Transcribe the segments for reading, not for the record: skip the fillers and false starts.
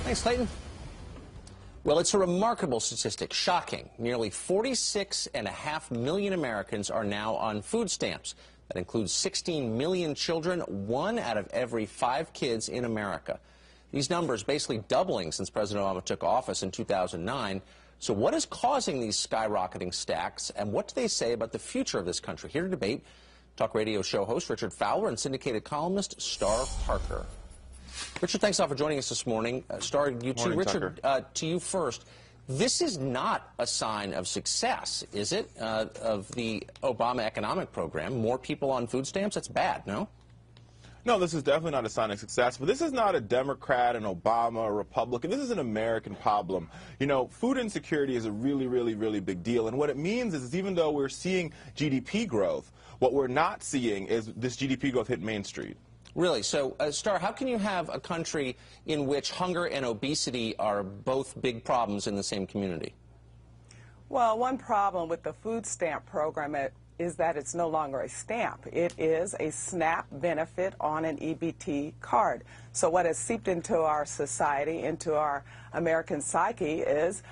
Thanks, Clayton. Well, it's a remarkable statistic, shocking. Nearly 46.5 million Americans are now on food stamps. That includes 16 million children, 1 out of every 5 kids in America. These numbers basically doubling since President Obama took office in 2009. So what is causing these skyrocketing stacks, and what do they say about the future of this country? Here to debate, talk radio show host Richard Fowler and syndicated columnist Star Parker. Richard, thanks a lot for joining us this morning. Star, you too. Morning, Richard, to you first. This is not a sign of success, is it, of the Obama economic program? More people on food stamps? That's bad, no? No, this is definitely not a sign of success, but this is not a Democrat, an Obama, a Republican. This is an American problem. You know, food insecurity is a really big deal, and what it means is even though we're seeing GDP growth, what we're not seeing is this GDP growth hit Main Street. Really? So, Star, how can you have a country in which hunger and obesity are both big problems in the same community? Well, one problem with the food stamp program is that it's no longer a stamp. It is a SNAP benefit on an EBT card. So what has seeped into our society, into our American psyche, is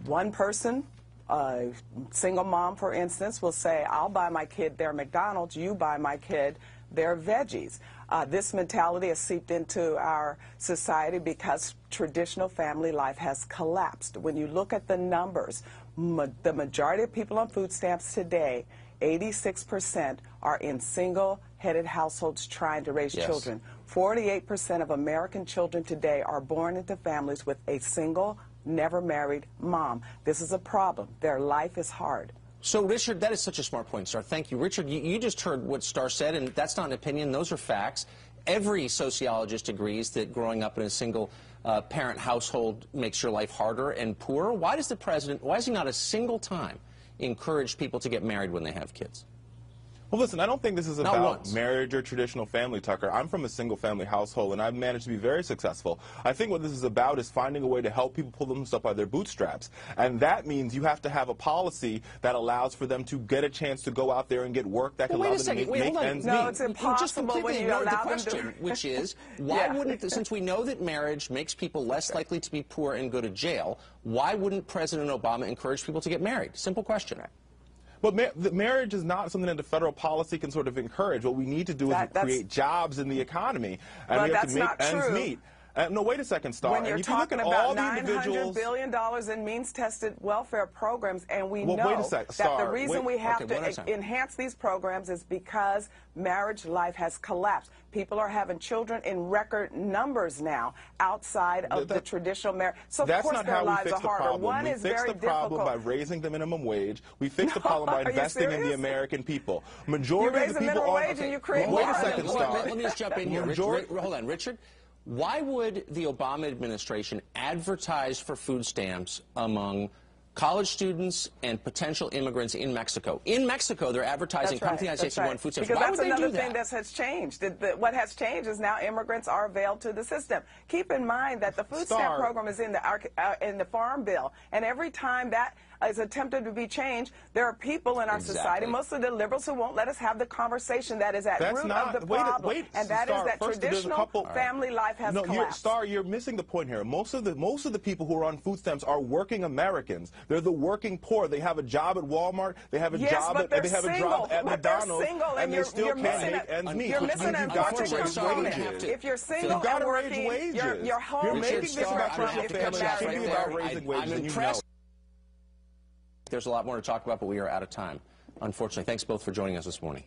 one person, a single mom, for instance, will say, I'll buy my kid their McDonald's, you buy my kid their veggies. This mentality has seeped into our society because traditional family life has collapsed. When you look at the numbers, the majority of people on food stamps today, 86% are in single-headed households trying to raise children. 48% of American children today are born into families with a single, never married mom. This is a problem. Their life is hard. So, Richard, that is such a smart point, Star. Thank you. Richard, you just heard what Star said, and that's not an opinion. Those are facts. Every sociologist agrees that growing up in a single-parent household makes your life harder and poorer. Why does the president, why has he not a single time encouraged people to get married when they have kids? Well, listen, I don't think this is about marriage or traditional family, Tucker. I'm from a single-family household, and I've managed to be very successful. I think what this is about is finding a way to help people pull themselves up by their bootstraps. And that means you have to have a policy that allows for them to get a chance to go out there and get work that can allow them to make ends meet. No, it's impossible. You just completely ignored the question, which is, why wouldn't, since we know that marriage makes people less likely to be poor and go to jail, why wouldn't President Obama encourage people to get married? Simple question. But marriage is not something that the federal policy can sort of encourage. What we need to do is create jobs in the economy, and we have to make ends meet. No, wait a second, Star. When you're talking about $900 billion in means-tested welfare programs, and we know that the reason we have to enhance these programs is because marriage life has collapsed. People are having children in record numbers now outside of the traditional marriage. So, of course, their lives are harder. One is very difficult. We fix the problem by raising the minimum wage. We fix the problem by investing in the American people. Majority of the people minimum wage and you create wait a second, Star. Let me just jump in here. Hold on, Richard. Why would the Obama administration advertise for food stamps among college students and potential immigrants in Mexico? In Mexico, they're advertising, come to the United States and want food stamps. Because why would they do that? That's another thing that has changed. What has changed is now immigrants are availed to the system. Keep in mind that the food stamp program is in the Farm Bill, and every time that is attempted to be changed, there are people in our society, most of the liberals, who won't let us have the conversation that is at root of the problem, and that is that traditional family life has collapsed. Star, you're missing the point here. Most of the people who are on food stamps are working Americans. They're the working poor. They have a job at Walmart. They have a job at McDonald's, and they still can't make ends meet. You're missing an important component. If you're single and working, your home making this about traditional family. It should be about raising wages, and you know. There's a lot more to talk about, but we are out of time, unfortunately. Thanks both for joining us this morning.